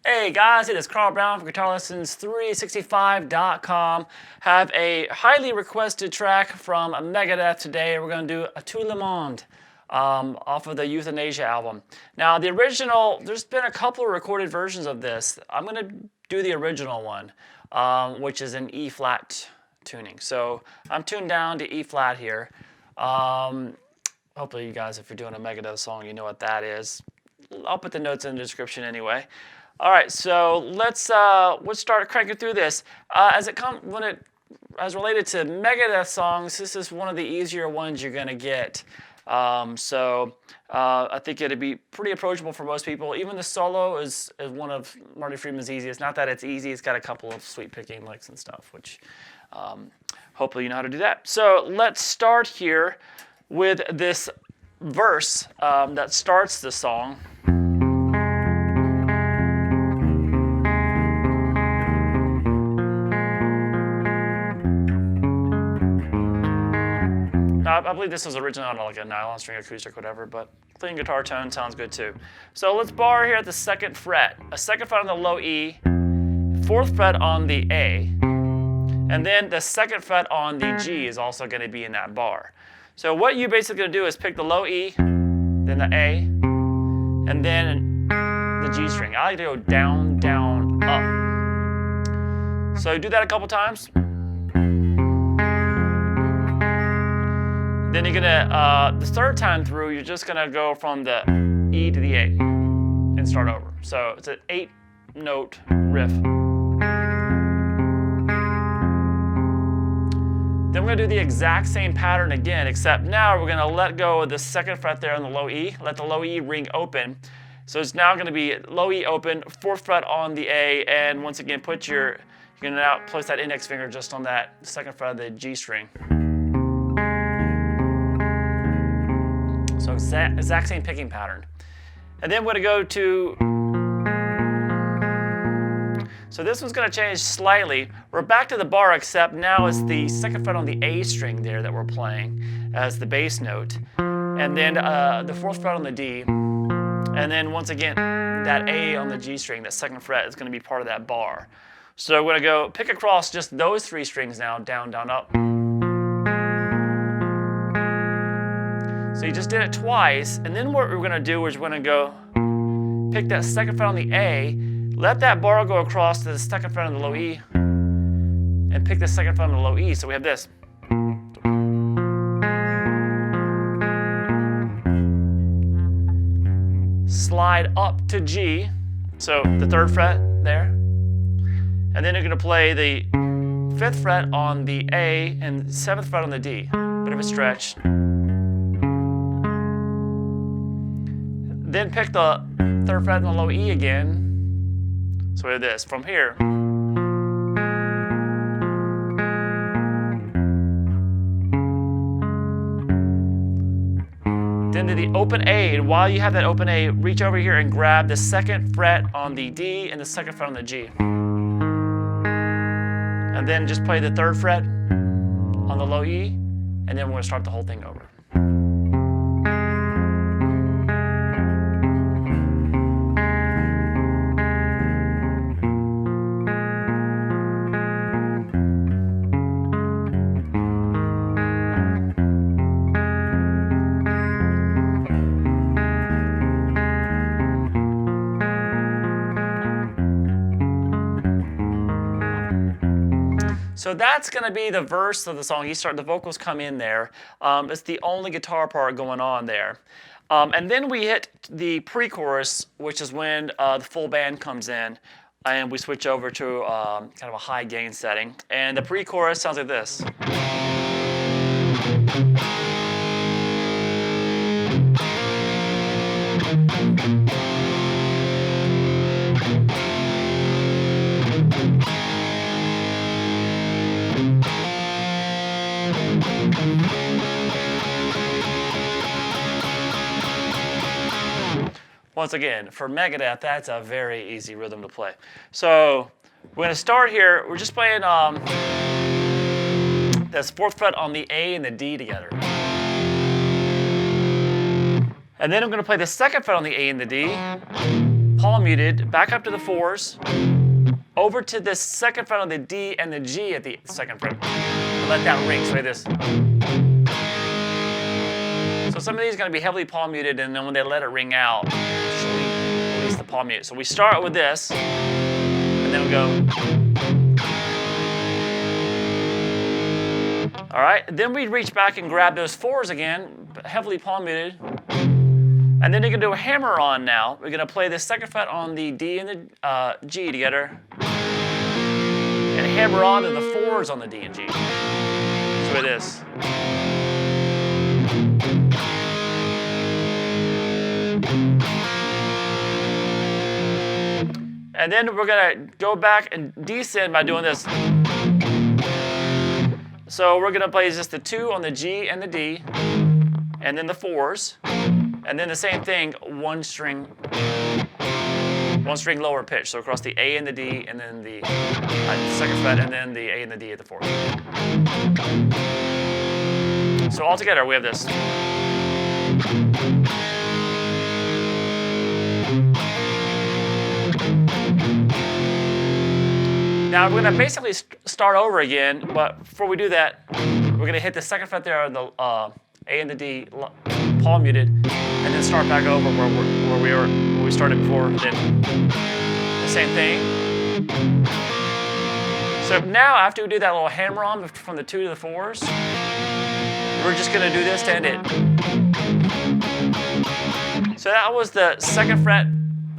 Hey guys, it is Carl Brown from GuitarLessons365.com. Have a highly requested track from Megadeth today. We're going to do A Tout Le Monde off of the Youthanasia album. Now the original, there's been a couple of recorded versions of this. I'm going to do the original one, which is an E flat tuning. So I'm tuned down to E flat here. Hopefully you guys, if you're doing a Megadeth song, you know what that is. I'll put the notes in the description anyway. All right, so let's start cranking through this. As related to Megadeth songs, this is one of the easier ones you're gonna get. I think it'd be pretty approachable for most people. Even the solo is one of Marty Friedman's easiest. Not that it's easy; it's got a couple of sweet picking licks and stuff, which hopefully you know how to do that. So let's start here with this verse that starts the song. I believe this was originally on like a nylon string acoustic, whatever, but clean guitar tone sounds good too. So let's bar here at the 2nd fret, a 2nd fret on the low E, 4th fret on the A, and then the 2nd fret on the G is also going to be in that bar. So what you basically going to do is pick the low E, then the A, and then the G string. I like to go down, down, up. So do that a couple times. Then you're gonna, the 3rd time through, you're just gonna go from the E to the A and start over. So it's an 8-note riff. Then we're gonna do the exact same pattern again, except now we're gonna let go of the 2nd fret there on the low E, let the low E ring open. So it's now gonna be low E open, 4th fret on the A, and once again, you're gonna now place that index finger just on that 2nd fret of the G string. So exact same picking pattern. And then we're going to go to, so this one's going to change slightly. We're back to the bar, except now it's the 2nd fret on the A string there that we're playing as the bass note. And then the 4th fret on the D. And then once again, that A on the G string, that 2nd fret is going to be part of that bar. So we're going to go pick across just those 3 strings now, down, down, up. So you just did it twice, and then what we're going to do is we're going to go pick that 2nd fret on the A, let that bar go across to the 2nd fret on the low E, and pick the 2nd fret on the low E. So we have this. Slide up to G, so the 3rd fret there, and then you're going to play the 5th fret on the A and 7th fret on the D. Bit of a stretch. Then pick the 3rd fret on the low E again. So we have this from here. Then to the open A, and while you have that open A, reach over here and grab the 2nd fret on the D and the 2nd fret on the G. And then just play the 3rd fret on the low E, and then we're going to start the whole thing over. So that's going to be the verse of the song. The vocals come in there. It's the only guitar part going on there. And then we hit the pre-chorus, which is when the full band comes in, and we switch over to kind of a high gain setting. And the pre-chorus sounds like this. Once again, for Megadeth, that's a very easy rhythm to play. So we're going to start here. We're just playing this 4th fret on the A and the D together. And then I'm going to play the 2nd fret on the A and the D, palm muted, back up to the 4s, over to this 2nd fret on the D and the G at the 2nd fret. And let that ring, so this. So some of these are going to be heavily palm muted, and then when they let it ring out, release the palm mute. So we start with this, and then we go. All right, then we reach back and grab those 4s again, heavily palm muted. And then you can do a hammer on now. We're going to play the 2nd fret on the D and the G together, and hammer on to the 4s on the D and G. So it is. And then we're going to go back and descend by doing this. So we're going to play just the 2 on the G and the D, and then the 4s, and then the same thing, one string lower pitch. So across the A and the D, and then the 2nd fret, and then the A and the D at the 4th. So all together we have this. Now we're going to basically start over again, but before we do that, we're going to hit the 2nd fret there on the A and the D, palm muted, and then start back over where we started before. Then the same thing. So now after we do that little hammer on from the 2 to the 4s, we're just going to do this to end it. So that was the 2nd fret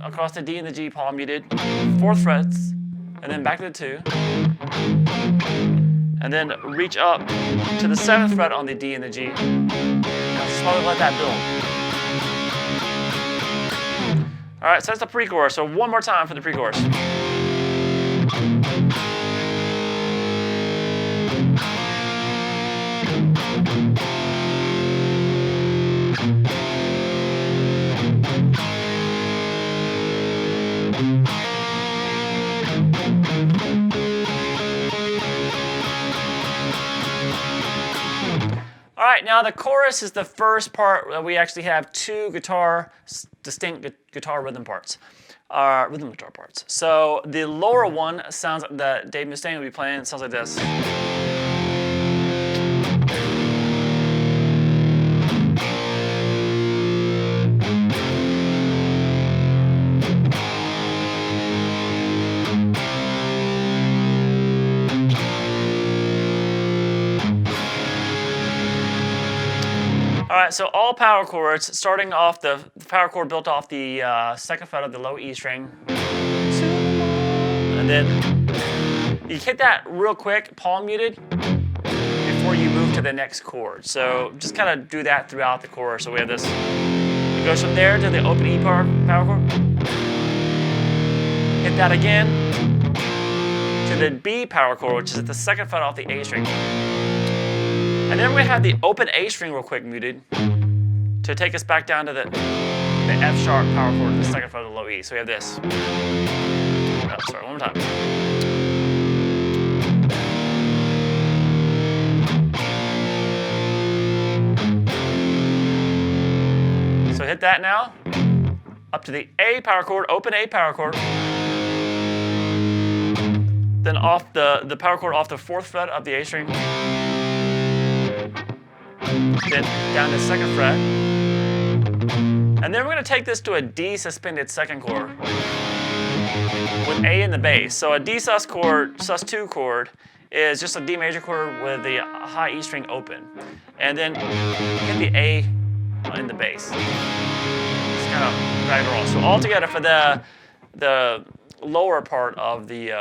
across the D and the G, palm muted, 4th frets, and then back to the 2, and then reach up to the 7th fret on the D and the G. Now slowly let that build. All right, so that's the pre-chorus. So one more time for the pre-chorus. All right, now the chorus is the first part that we actually have 2 distinct guitar rhythm parts, rhythm guitar parts. So the lower one sounds like that Dave Mustaine will be playing. It sounds like this. All right, so all power chords, starting off the power chord built off the 2nd fret of the low E string. And then you hit that real quick, palm muted, before you move to the next chord. So just kind of do that throughout the chorus. So we have this. It goes from there to the open E power chord. Hit that again to the B power chord, which is at the 2nd fret off the A string. And then we have the open A string real quick muted to take us back down to the F sharp power chord, the 2nd fret of the low E. So we have this. Oh, sorry, one more time. So hit that now. Up to the A power chord, open A power chord. Then off the power chord off the 4th fret of the A string. Then down to 2nd fret. And then we're going to take this to a D suspended 2nd chord with A in the bass. So a D sus2 chord is just a D major chord with the high E string open. And then hit the A in the bass. Just kind of drag it along. So all together for the lower part of the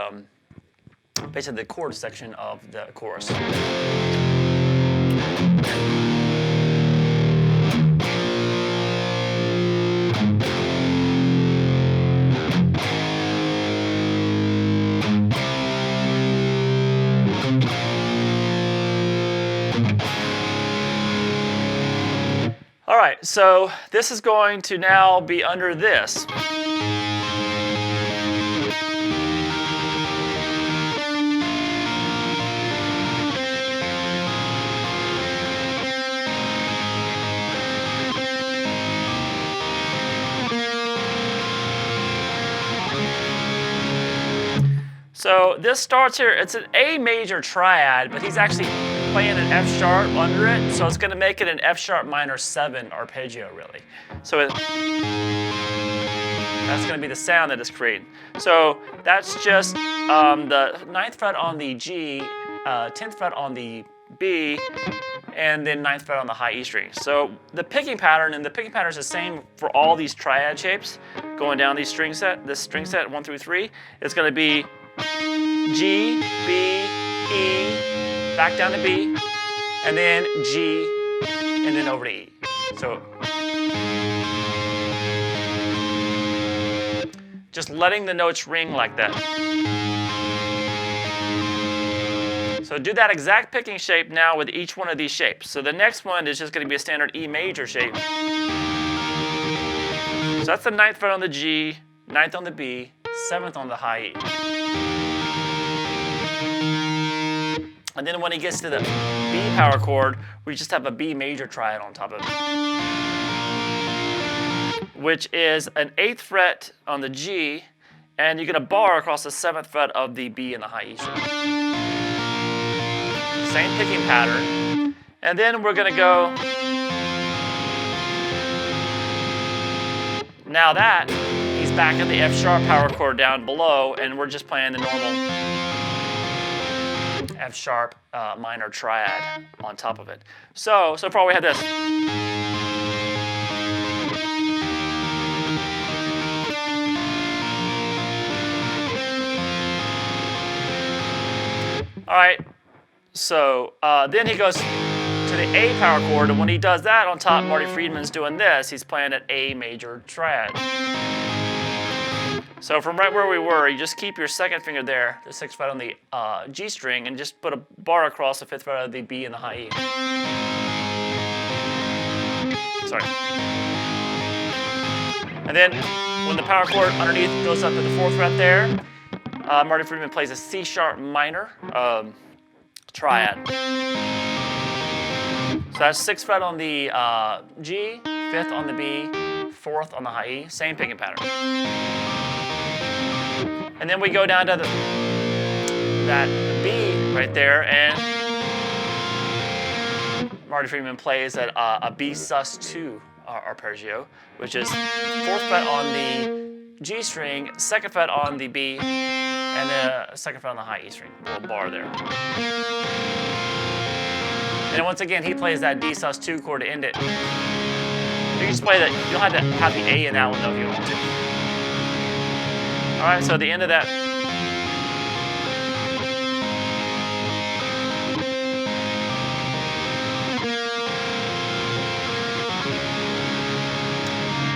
basically the chord section of the chorus. All right, so this is going to now be under this. So this starts here, it's an A major triad, but he's actually playing an F sharp under it, so it's gonna make it an F sharp minor 7 arpeggio, really. So that's gonna be the sound that it's creating. So that's just the 9th fret on the G, 10th fret on the B, and then 9th fret on the high E string. So the picking pattern, and the picking pattern is the same for all these triad shapes, going down these string set, this string set 1 through 3, it's gonna be G, B, E, back down to B, and then G, and then over to E. So just letting the notes ring like that. So do that exact picking shape now with each one of these shapes. So the next one is just going to be a standard E major shape. So that's the 9th fret on the G, 9th on the B, 7th on the high E. And then when he gets to the B power chord, we just have a B major triad on top of it, which is an 8th fret on the G, and you get a bar across the 7th fret of the B and the high E string. Same picking pattern. And then we're going to go, now that, he's back at the F sharp power chord down below, and we're just playing the normal F sharp minor triad on top of it. So far we have this. All right, so then he goes to the A power chord, and when he does that on top, Marty Friedman's doing this. He's playing an A major triad. So from right where we were, you just keep your 2nd finger there, the 6th fret on the G string, and just put a bar across the 5th fret of the B and the high E. Sorry. And then when the power chord underneath goes up to the 4th fret there, Marty Friedman plays a C sharp minor triad. So that's 6th fret on the G, 5th on the B, 4th on the high E, same picking pattern. And then we go down to that B right there, and Marty Friedman plays at a B sus2 arpeggio, which is 4th fret on the G string, 2nd fret on the B, and the 2nd fret on the high E string. A little bar there. And then once again, he plays that D sus2 chord to end it. You can just play that. You don't have to have the A in that one though if you don't want to. All right, so at the end of that.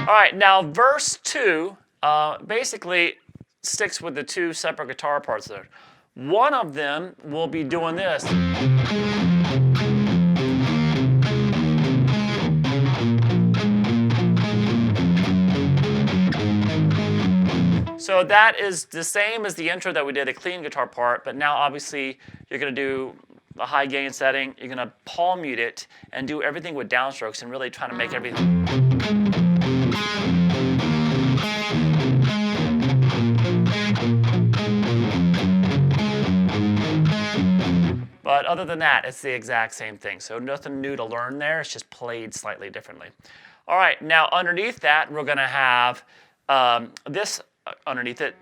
All right, now verse 2 basically sticks with the 2 separate guitar parts there. One of them will be doing this. So that is the same as the intro that we did, a clean guitar part, but now obviously you're going to do a high gain setting, you're going to palm mute it, and do everything with downstrokes and really try to make everything. But other than that, it's the exact same thing. So nothing new to learn there, it's just played slightly differently. All right, now underneath that, we're going to have this underneath it.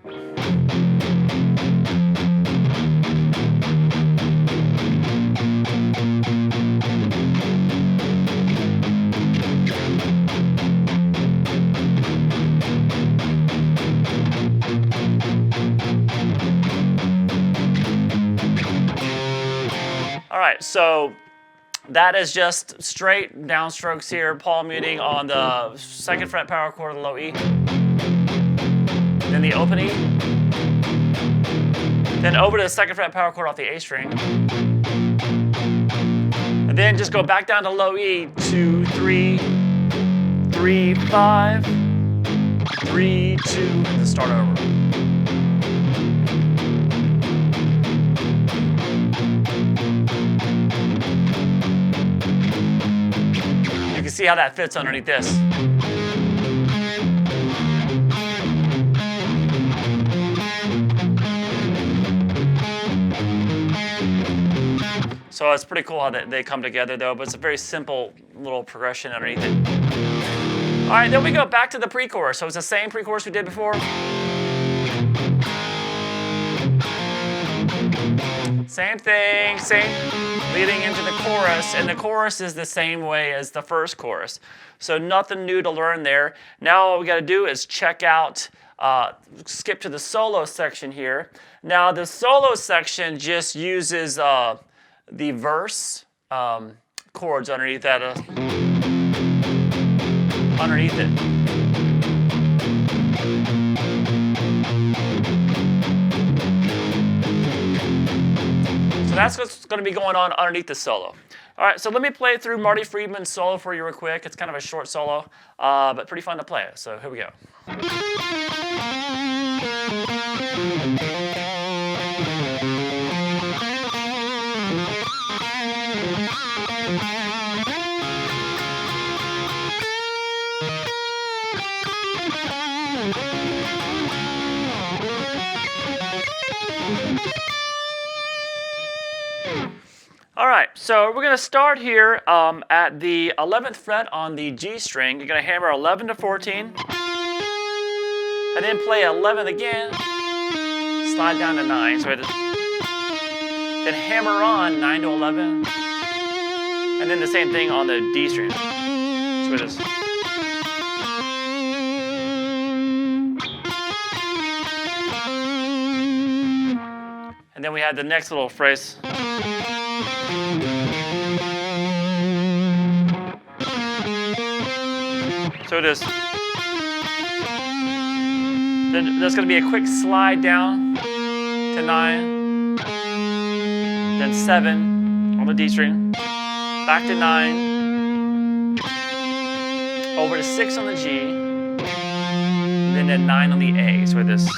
All right, so that is just straight downstrokes here, palm muting on the 2nd fret power chord of the low E. Then the open E. Then over to the 2nd fret power chord off the A string. And then just go back down to low E, 2, 3, 3, 5, 3, 2, and start over. You can see how that fits underneath this. So it's pretty cool how they come together though, but it's a very simple little progression underneath it. All right, then we go back to the pre-chorus. So it's the same pre-chorus we did before. Same thing, same leading into the chorus, and the chorus is the same way as the first chorus. So nothing new to learn there. Now all we got to do is check out, skip to the solo section here. Now the solo section just uses the verse chords underneath that, underneath it. So that's what's going to be going on underneath the solo. All right, so let me play through Marty Friedman's solo for you real quick. It's kind of a short solo, but pretty fun to play it. So here we go. All right, so we're going to start here at the 11th fret on the G string. You're going to hammer 11 to 14, and then play 11 again, slide down to 9. So then hammer on 9 to 11, and then the same thing on the D string. So it is. And then we had the next little phrase. So it is. Then there's going to be a quick slide down to 9, then 7 on the D string, back to 9, over to 6 on the G, and then 9 on the A. So it is.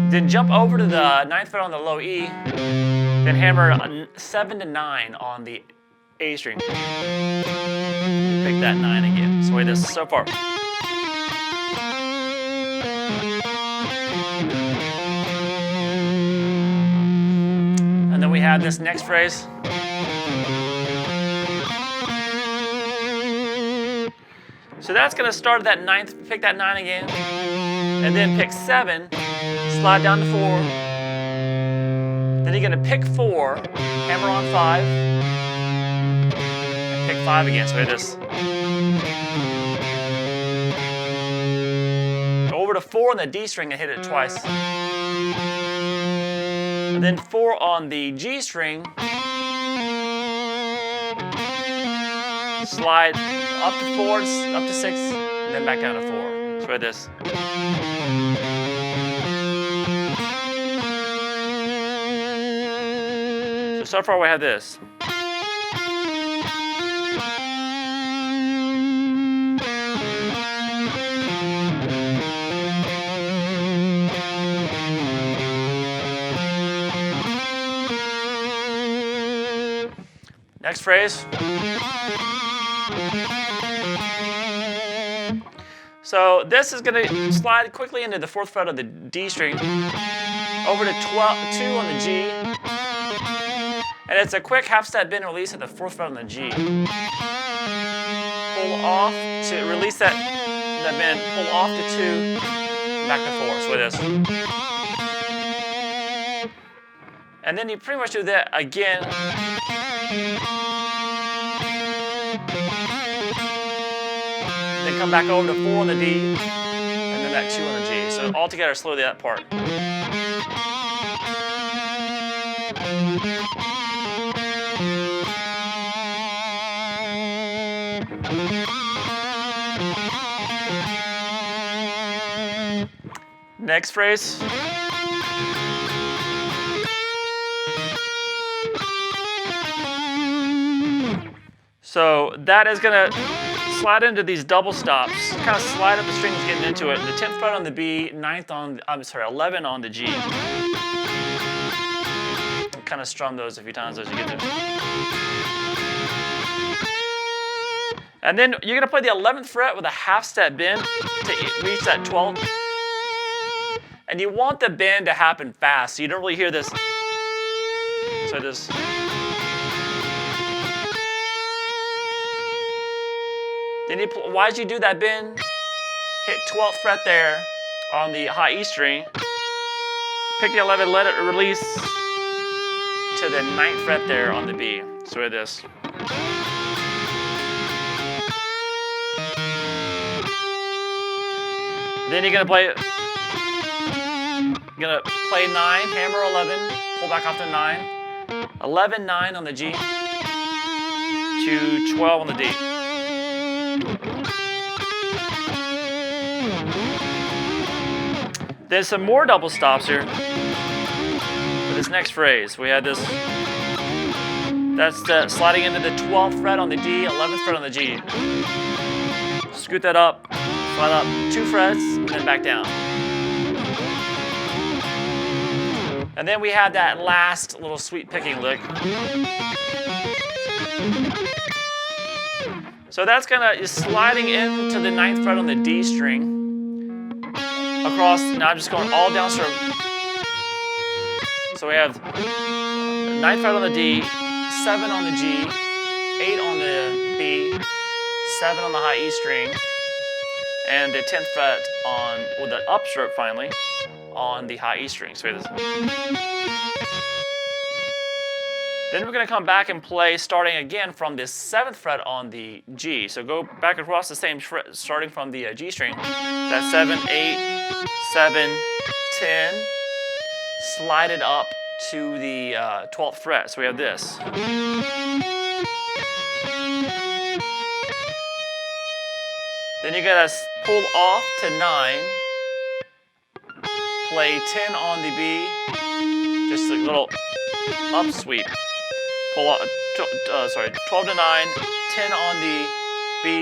Then jump over to the 9th fret on the low E, then hammer 7 to 9 on the A string. Pick that 9 again. So wait, this is so far. And then we have this next phrase. So that's going to start at that 9th, pick that 9 again, and then pick 7. Slide down to 4. Then you're going to pick 4, hammer on 5, and pick 5 again. So here it is. Go over to 4 on the D string and hit it twice. And then 4 on the G string. Slide up to 4, up to 6, and then back down to 4. So here it is. So far we have this. Next phrase. So this is going to slide quickly into the 4th fret of the D string, over to 2 on the G. And it's a quick half step bend release at the 4th fret on the G. Pull off to release that bend, pull off to 2, back to 4. So it is. And then you pretty much do that again. Then come back over to 4 on the D, and then that 2 on the G. So all together, slowly that part. Next phrase. So that is going to slide into these double stops, kind of slide up the strings getting into it. The 10th fret on the B, 11 on the G. Kind of strum those a few times as you get there. And then you're going to play the 11th fret with a half step bend to reach that 12th. And you want the bend to happen fast, so you don't really hear this. So this. Then why'd you do that bend? Hit 12th fret there on the high E string. Pick the 11, let it release to the 9th fret there on the B. So we have this. Then you're gonna play 9, hammer 11, pull back off to 9, 11, 9 on the G, to 12 on the D. There's some more double stops here for this next phrase. We had this, that's sliding into the 12th fret on the D, 11th fret on the G. Scoot that up, slide up 2 frets, and then back down. And then we have that last little sweet picking lick. So that's is sliding into the 9th fret on the D string. Across, now I'm just going all down stroke. So we have 9th fret on the D, 7 on the G, 8 on the B, 7 on the high E string, and the 10th fret on, with the upstroke finally, on the high E string. So we have this. Then we're going to come back and play starting again from the 7th fret on the G. So go back across the same fret, starting from the G string. That's 7, 8, 7, 10. Slide it up to the 12th fret. So we have this. Then you're going to pull off to 9. Play 10 on the B. Just a little up sweep. Pull off, 12 to 9, 10 on the B,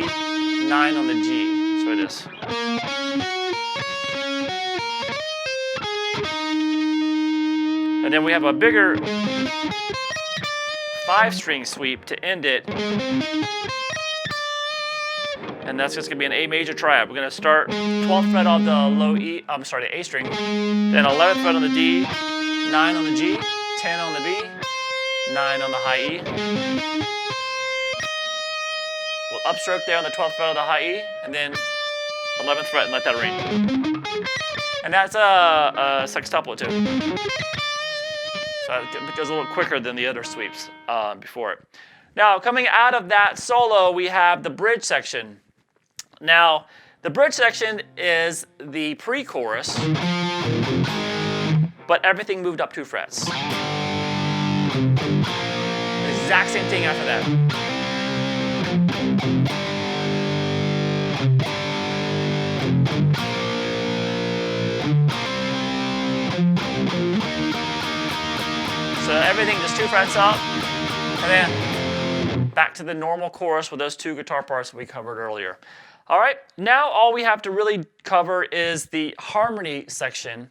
9 on the G. So it is. And then we have a bigger 5-string sweep to end it. And that's just going to be an A major triad. We're going to start 12th fret on the the A string, then 11th fret on the D, 9 on the G, 10 on the B, 9 on the high E. We'll upstroke there on the 12th fret of the high E, and then 11th fret and let that ring. And that's a sextuplet too. So it goes a little quicker than the other sweeps before it. Now, coming out of that solo, we have the bridge section. Now, the bridge section is the pre-chorus, but everything moved up 2 frets. Exact same thing after that. So everything just 2 frets up, and then back to the normal chorus with those 2 guitar parts that we covered earlier. All right, now all we have to really cover is the harmony section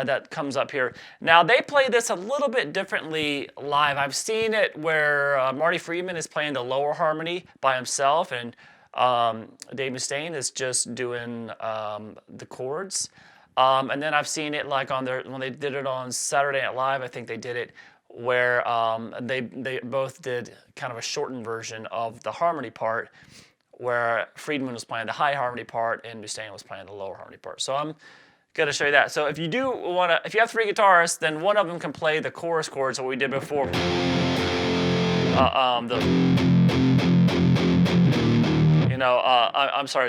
that comes up here. Now they play this a little bit differently live. I've seen it where Marty Friedman is playing the lower harmony by himself, and Dave Mustaine is just doing the chords. And then I've seen it like on when they did it on Saturday Night Live. I think they did it where they both did kind of a shortened version of the harmony part, where Friedman was playing the high harmony part and Mustaine was playing the lower harmony part. So I'm going to show you that. So if you do want to, if you have 3 guitarists, then one of them can play the chorus chords that we did before.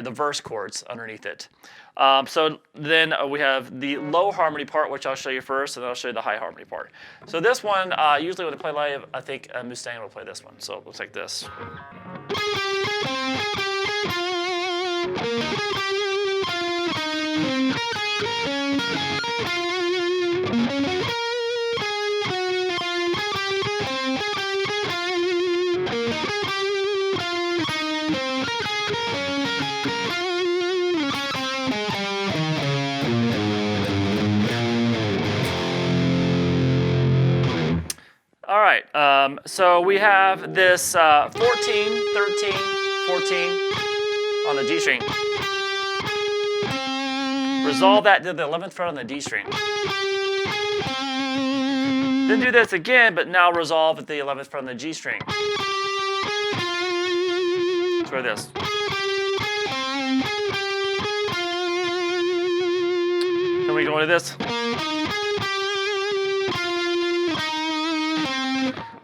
The verse chords underneath it. So then we have the low harmony part, which I'll show you first, and then I'll show you the high harmony part. So this one, usually when they play live, I think Mustaine will play this one. So it looks like this. All right, so we have this 14, 13, 14 on the G string. Resolve that to the 11th fret on the D string. Then do this again, but now resolve at the 11th fret on the G string. Try this. Then we go into this.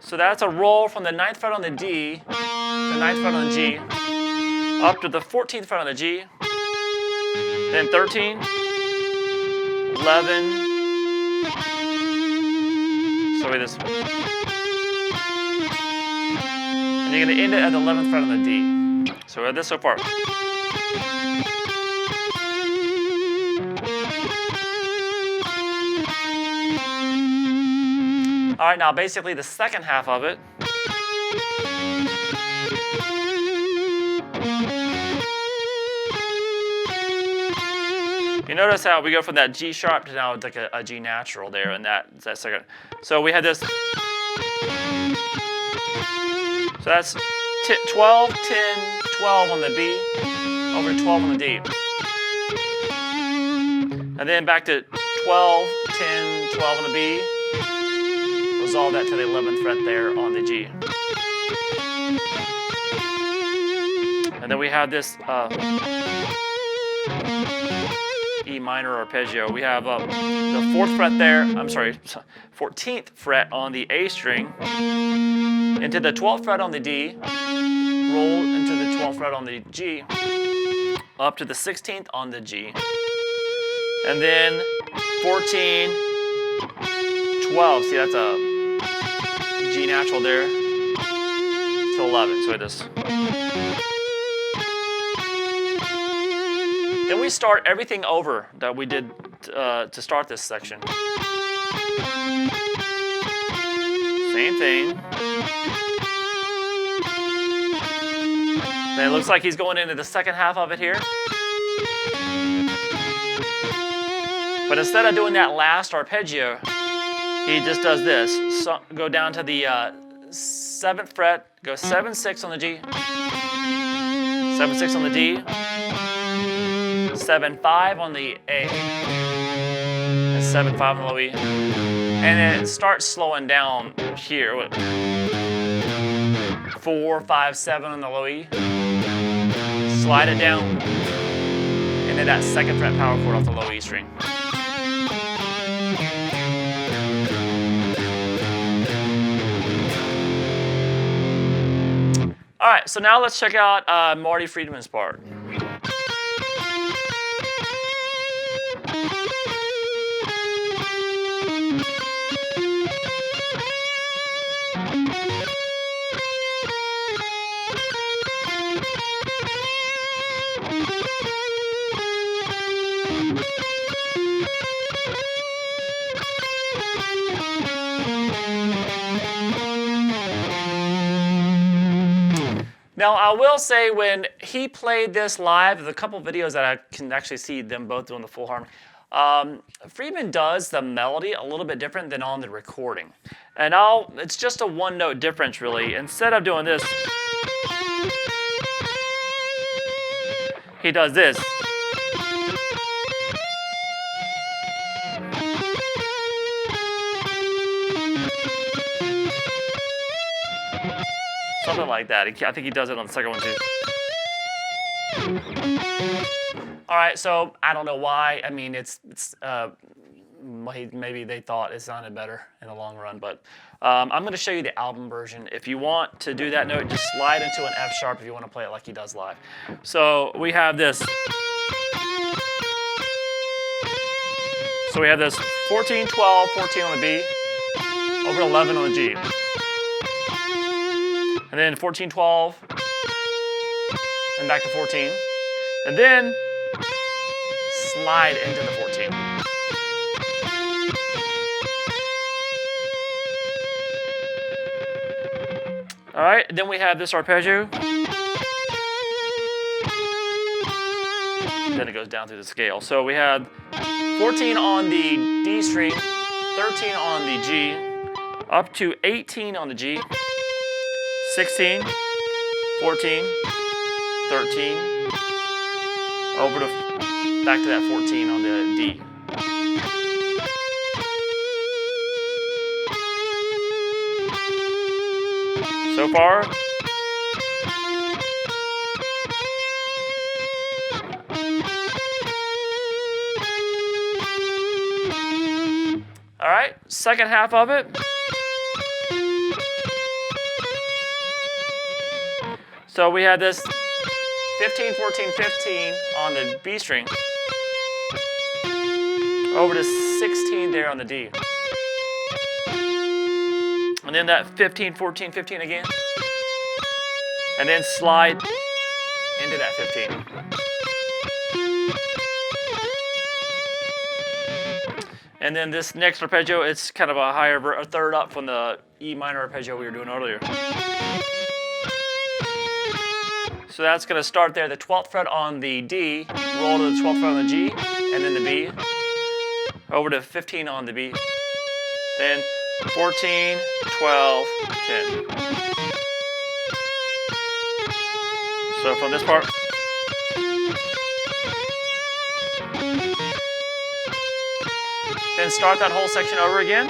So that's a roll from the 9th fret on the D, the 9th fret on the G, up to the 14th fret on the G, then 13, 11, so with this. And you're going to end it at the 11th fret on the D. So we have this so far. All right, now basically the second half of it. You notice how we go from that G sharp to now it's like a G natural there in that second. So we had this. So that's 12, 10, 12 on the B, over 12 on the D. And then back to 12, 10, 12 on the B. Resolve that to the 11th fret there on the G. And then we have this E minor arpeggio. We have the 4th fret there, 14th fret on the A string, into the 12th fret on the D, roll into the 12th fret on the G, up to the 16th on the G, and then 14, 12. See, that's a G natural there to 11. So it is. Then we start everything over that we did to start this section. Same thing. Then it looks like he's going into the second half of it here. But instead of doing that last arpeggio, he just does this. So, go down to the 7th fret, go 7, 6 on the G, 7, 6 on the D, 7, 5 on the A, and 7, 5 on the low E. And then it starts slowing down here with 4, 5, 7 on the low E. Slide it down, and then that 2nd fret power chord off the low E string. All right, so now let's check out Marty Friedman's part. Now, I will say when he played this live, there's a couple videos that I can actually see them both doing the full harmony. Friedman does the melody a little bit different than on the recording. And it's just a one-note difference, really. Instead of doing this, he does this. Something like that. I think he does it on the second one too. All right, so I don't know why. I mean, maybe they thought it sounded better in the long run, but I'm going to show you the album version. If you want to do that note, just slide into an F sharp if you want to play it like he does live. So we have this. So we have this 14, 12, 14 on the B, over 11 on the G. And then 14, 12, and back to 14. And then slide into the 14. All right, then we have this arpeggio. Then it goes down through the scale. So we have 14 on the D string, 13 on the G, up to 18 on the G, 16, 14, 13, over to back to that 14 on the D. So far, all right, second half of it. So we had this 15, 14, 15 on the B string, over to 16 there on the D. And then that 15, 14, 15 again. And then slide into that 15. And then this next arpeggio, it's kind of a third up from the E minor arpeggio we were doing earlier. So that's going to start there, the 12th fret on the D, roll to the 12th fret on the G, and then the B, over to 15 on the B, then 14, 12, 10. So from this part, then start that whole section over again.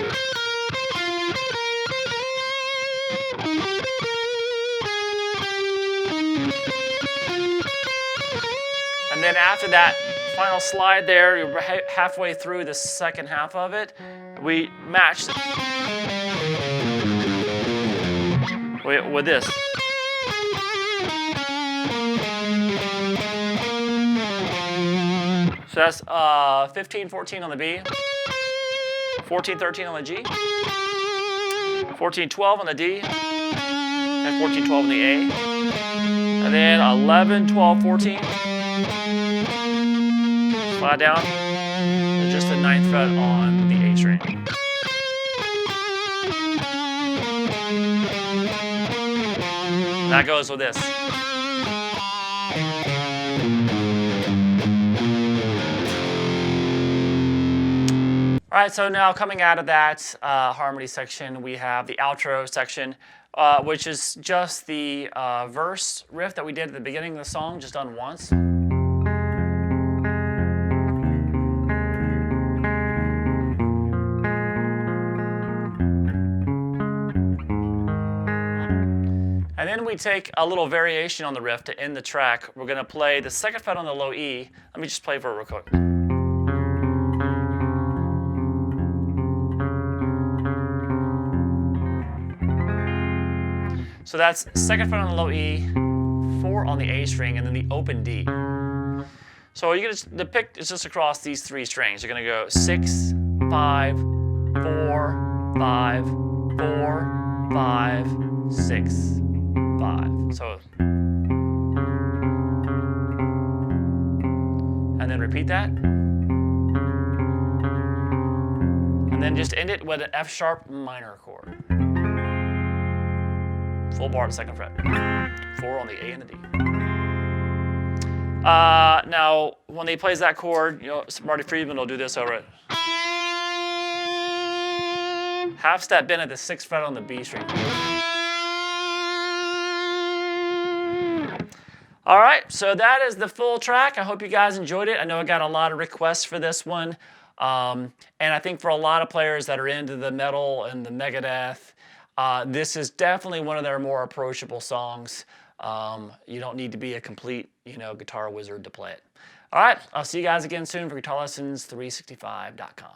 And then after that final slide there, you're halfway through the second half of it, we match with this. So that's 15, 14 on the B, 14, 13 on the G, 14, 12 on the D, and 14, 12 on the A, and then 11, 12, 14, slide down, and just the 9th fret on the A string. That goes with this. All right, so now coming out of that harmony section, we have the outro section, which is just the verse riff that we did at the beginning of the song, just done once. And then we take a little variation on the riff to end the track. We're going to play the 2nd fret on the low E. Let me just play for it real quick. So that's 2nd fret on the low E, 4 on the A string, and then the open D. So the pick is just across these 3 strings. You're going to go 6, 5, 4, 5, 4, 5, 6, 5. So, and then repeat that. And then just end it with an F sharp minor chord. Full bar to 2nd fret. 4 on the A and the D. Now, when he plays that chord, Marty Friedman will do this over it. Half step bend at the 6th fret on the B string. All right, so that is the full track. I hope you guys enjoyed it. I know I got a lot of requests for this one. And I think for a lot of players that are into the metal and the Megadeth, this is definitely one of their more approachable songs. You don't need to be a complete, guitar wizard to play it. All right, I'll see you guys again soon for GuitarLessons365.com.